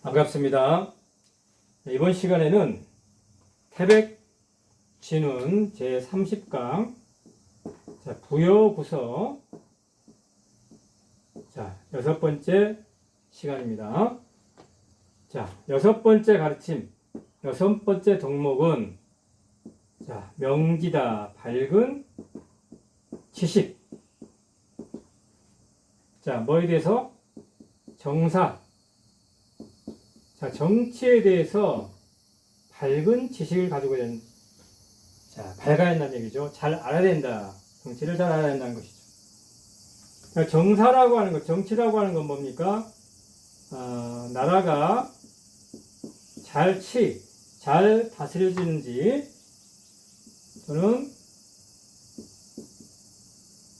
반갑습니다. 이번 시간에는 태백 진운 제30강 부여구서 여섯 번째 시간입니다. 여섯 번째 가르침, 여섯 번째 덕목은 명기다, 밝은 지식. 뭐에 대해서? 정사. 정치에 대해서 밝은 지식을 가지고 있는, 밝아야 한다는 얘기죠. 잘 알아야 된다. 정치를 잘 알아야 된다는 것이죠. 정사라고 하는 것, 정치라고 하는 건 뭡니까? 나라가 잘 다스려지는지, 또는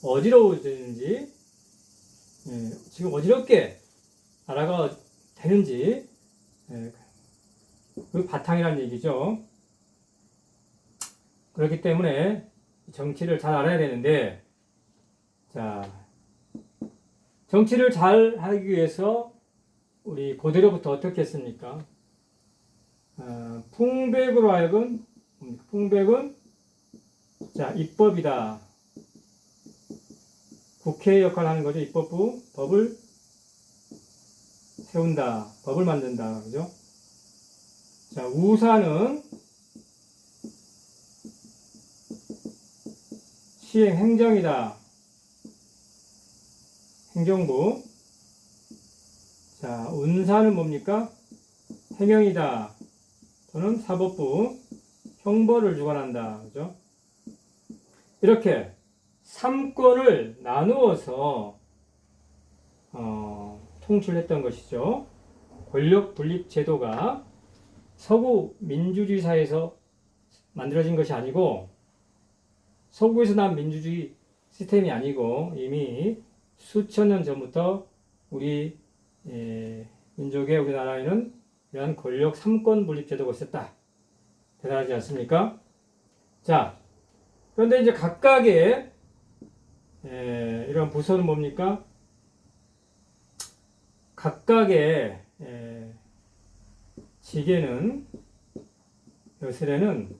어지러워지는지, 지금 어지럽게 나라가 되는지, 그 바탕이라는 얘기죠. 그렇기 때문에 정치를 잘 알아야 되는데, 정치를 잘 하기 위해서 우리 고대로부터 어떻게 했습니까? 풍백으로 하여금, 풍백은 입법이다. 국회 역할을 하는 거죠. 입법부, 법을 세운다, 법을 만든다, 그죠? 우사는 시행 행정이다. 행정부. 운사는 뭡니까? 해명이다. 또는 사법부, 형벌을 주관한다, 그죠? 이렇게 3권을 나누어서 통출했던 것이죠. 권력 분립 제도가 서구 민주주의 사회에서 만들어진 것이 아니고, 서구에서 난 민주주의 시스템이 아니고, 이미 수천 년 전부터 우리 민족의, 우리나라에는 이러한 권력 3권 분립 제도가 있었다. 대단하지 않습니까? 그런데 이제 각각의 이런 부서는 뭡니까? 각각의 지게는, 여슬에는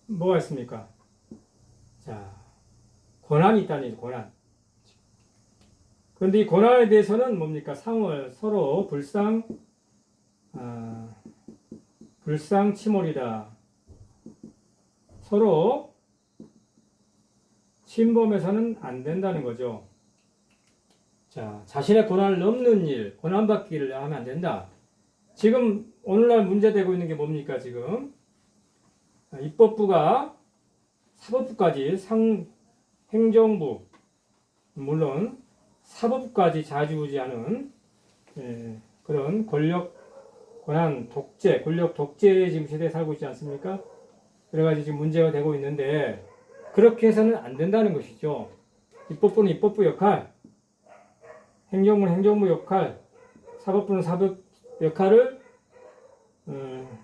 뭐가 있습니까? 권한이 있다는 얘기죠, 권한. 그런데 이 권한에 대해서는 뭡니까? 서로 불상침몰이다. 서로 침범해서는 안 된다는 거죠. 자신의 권한을 넘는 일, 권한받기를 하면 안 된다. 지금 오늘날 문제되고 있는 게 뭡니까? 지금 입법부가 사법부까지, 행정부, 물론 사법부까지 좌지우지하는 그런 권한 독재, 권력 독재 지금 시대에 살고 있지 않습니까? 여러 가지 지금 문제가 되고 있는데, 그렇게 해서는 안 된다는 것이죠. 입법부는 입법부 역할, 행정부는 행정부 역할, 사법부는 사법 역할을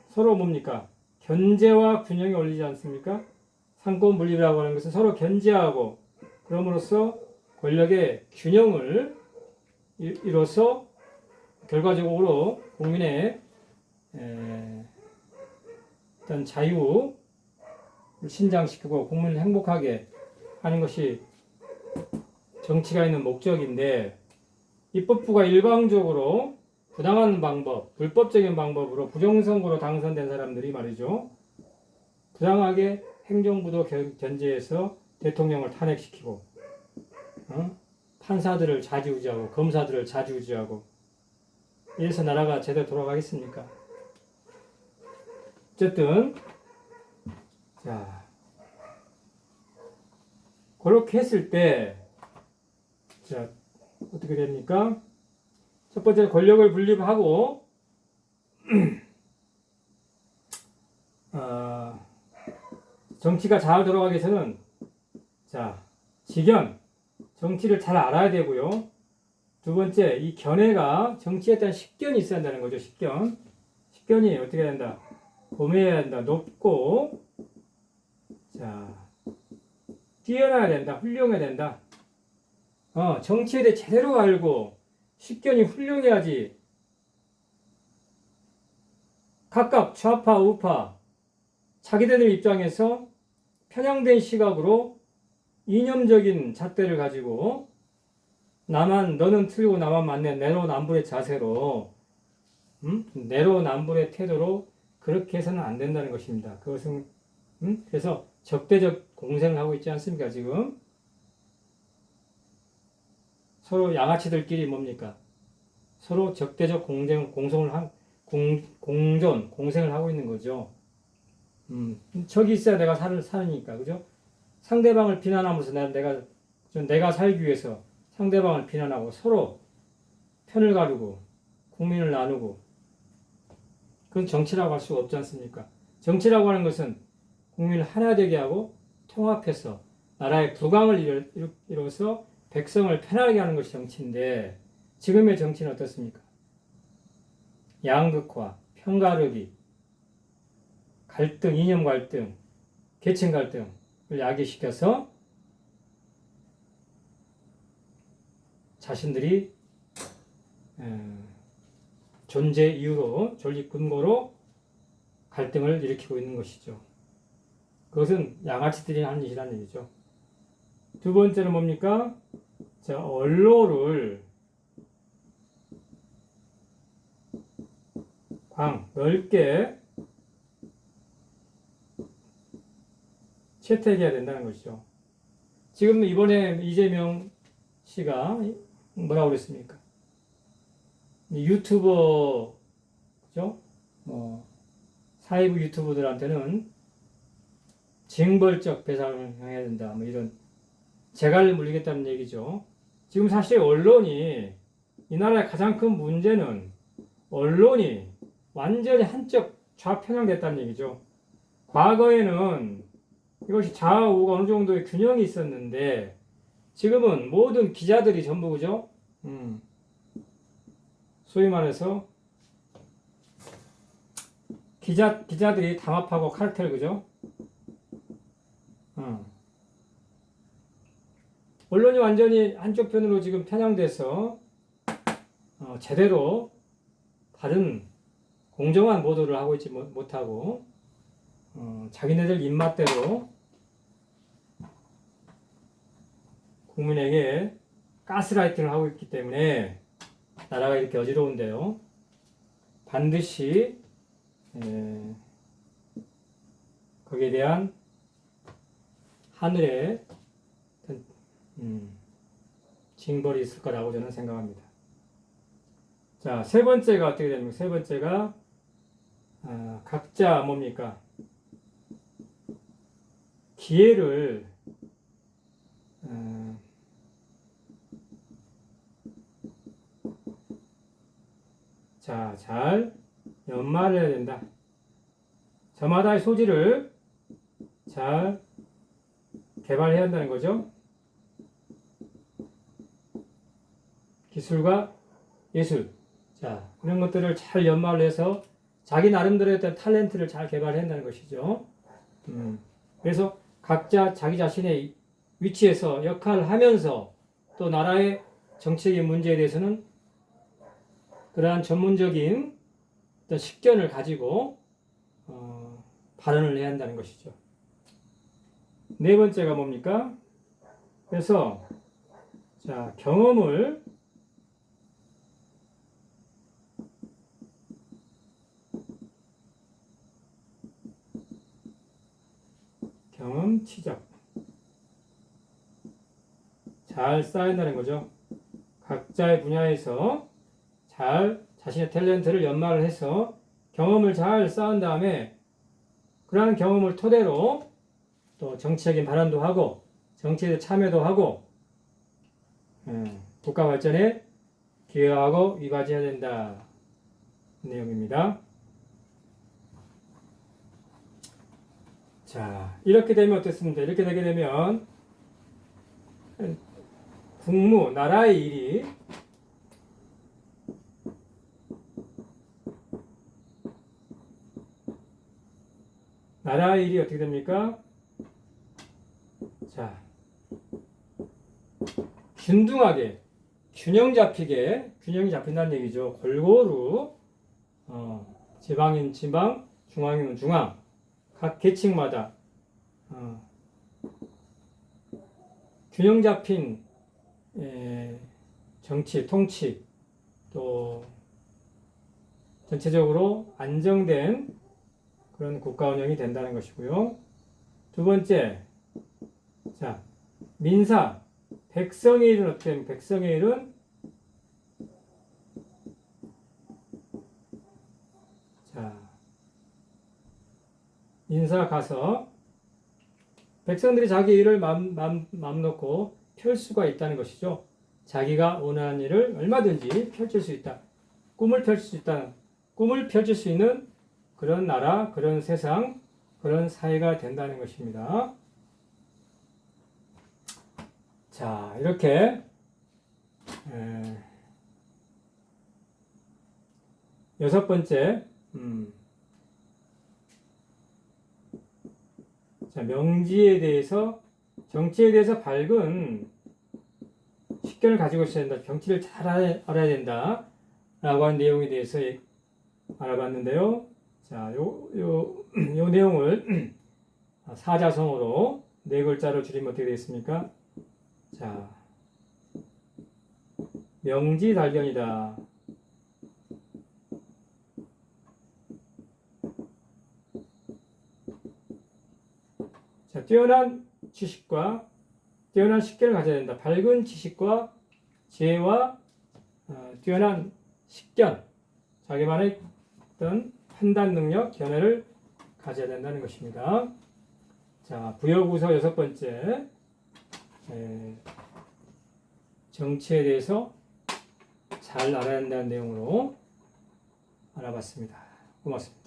서로 뭡니까? 견제와 균형이 올리지 않습니까? 상권 분립이라고 하는 것은 서로 견제하고, 그럼으로써 권력의 균형을 이뤄서 결과적으로 국민의 어떤 자유를 신장시키고 국민을 행복하게 하는 것이 정치가 있는 목적인데, 입법부가 일방적으로 부당한 방법, 불법적인 방법으로 부정선거로 당선된 사람들이 말이죠, 부당하게 행정부도 견제해서 대통령을 탄핵시키고, 판사들을 좌지우지하고, 검사들을 좌지우지하고, 이래서 나라가 제대로 돌아가겠습니까? 어쨌든 그렇게 했을 때 어떻게 됩니까? 첫 번째, 권력을 분립하고 정치가 잘 돌아가기 위해서는 직연, 정치를 잘 알아야 되고요. 두 번째, 이 견해가, 정치에 대한 식견이 있어야 한다는 거죠. 식견이 어떻게 해야 된다? 고매해야 한다. 높고, 뛰어나야 된다. 훌륭해야 된다. 정치에 대해 제대로 알고 식견이 훌륭해야지. 각각 좌파, 우파, 자기들 입장에서 편향된 시각으로 이념적인 잣대를 가지고 너는 틀리고 나만 맞네, 내로남불의 자세로, 내로남불의 태도로 그렇게 해서는 안 된다는 것입니다. 그것은 그래서 적대적 공생을 하고 있지 않습니까? 지금 서로 양아치들끼리 뭡니까? 서로 적대적 공생을 하고 있는 거죠. 적이 있어야 내가 사니까, 그죠? 상대방을 비난함으로써 내가 살기 위해서 상대방을 비난하고 서로 편을 가르고 국민을 나누고, 그건 정치라고 할 수가 없지 않습니까? 정치라고 하는 것은 국민을 하나 되게 하고 통합해서 나라의 부강을 이뤄서 백성을 편하게 하는 것이 정치인데, 지금의 정치는 어떻습니까? 양극화, 편가르기, 갈등, 이념 갈등, 계층 갈등을 야기시켜서 자신들이 존재 이유로, 존립 근거로 갈등을 일으키고 있는 것이죠. 그것은 양아치들이 하는 일이라는 얘기죠. 두 번째는 뭡니까? 자, 언론을 넓게 채택해야 된다는 것이죠. 지금 이번에 이재명 씨가 뭐라고 그랬습니까? 유튜버, 그죠? 사이버 유튜버들한테는 징벌적 배상을 해야 된다. 이런 재갈을 물리겠다는 얘기죠. 지금 사실 언론이, 이 나라의 가장 큰 문제는 언론이 완전히 한쪽 좌편향됐다는 얘기죠. 과거에는 이것이 좌우가 어느 정도의 균형이 있었는데, 지금은 모든 기자들이 전부, 그죠? 소위 말해서 기자들이 담합하고 카르텔, 그죠? 언론이 완전히 한쪽 편으로 지금 편향돼서 제대로 바른 공정한 보도를 하고 있지 못하고, 자기네들 입맛대로 국민에게 가스라이팅을 하고 있기 때문에 나라가 이렇게 어지러운데요. 반드시 거기에 대한 하늘의 징벌이 있을 거라고 저는 생각합니다. 자, 세 번째가 어떻게 됩니까? 세 번째가 각자 뭡니까? 기회를 잘 연마해야 된다. 저마다의 소질을 잘 개발해야 한다는 거죠. 기술과 예술, 자, 그런 것들을 잘 연마를 해서 자기 나름대로의 어떤 탤런트를 잘 개발해야 한다는 것이죠. 그래서 각자 자기 자신의 위치에서 역할을 하면서 또 나라의 정치적인 문제에 대해서는 그러한 전문적인 어떤 식견을 가지고 발언을 해야 한다는 것이죠. 네 번째가 뭡니까? 그래서 자, 경험 치적 잘 쌓인다는 거죠. 각자의 분야에서 잘 자신의 탤런트를 연마를 해서 경험을 잘 쌓은 다음에 그러한 경험을 토대로 또 정치적인 발언도 하고 정치에 참여도 하고 국가 발전에 기여하고 이바지해야 된다 내용입니다. 자, 이렇게 되면 어떻습니까? 이렇게 되게 되면 국무, 나라의 일이 어떻게 됩니까? 자, 균형이 잡힌다는 얘기죠. 골고루 지방인 지방, 중앙인 중앙, 각 계층마다 균형 잡힌 정치, 통치, 또 전체적으로 안정된 그런 국가 운영이 된다는 것이고요. 두 번째, 자, 민사, 백성의 일은 어때요? 백성의 일은 자, 민사 가서 백성들이 자기 일을 맘 놓고 펼 수가 있다는 것이죠. 자기가 원하는 일을 얼마든지 펼칠 수 있다. 꿈을 펼칠 수 있다. 꿈을 펼칠 수 있는 그런 나라, 그런 세상, 그런 사회가 된다는 것입니다. 자, 이렇게 여섯 번째, 자, 명지에 대해서, 정치에 대해서 밝은 식견을 가지고 있어야 된다. 정치를 잘 알아야 된다. 라고 하는 내용에 대해서 알아봤는데요. 자, 요 내용을 사자성어로 네 글자로 줄이면 어떻게 되겠습니까? 자, 명지달견이다. 자, 뛰어난 지식과 뛰어난 식견을 가져야 된다. 밝은 지식과 지혜와 뛰어난 식견, 자기만의 어떤 판단 능력, 견해를 가져야 된다는 것입니다. 자, 부여구서 여섯 번째, 정치에 대해서 잘 알아야 한다는 내용으로 알아봤습니다. 고맙습니다.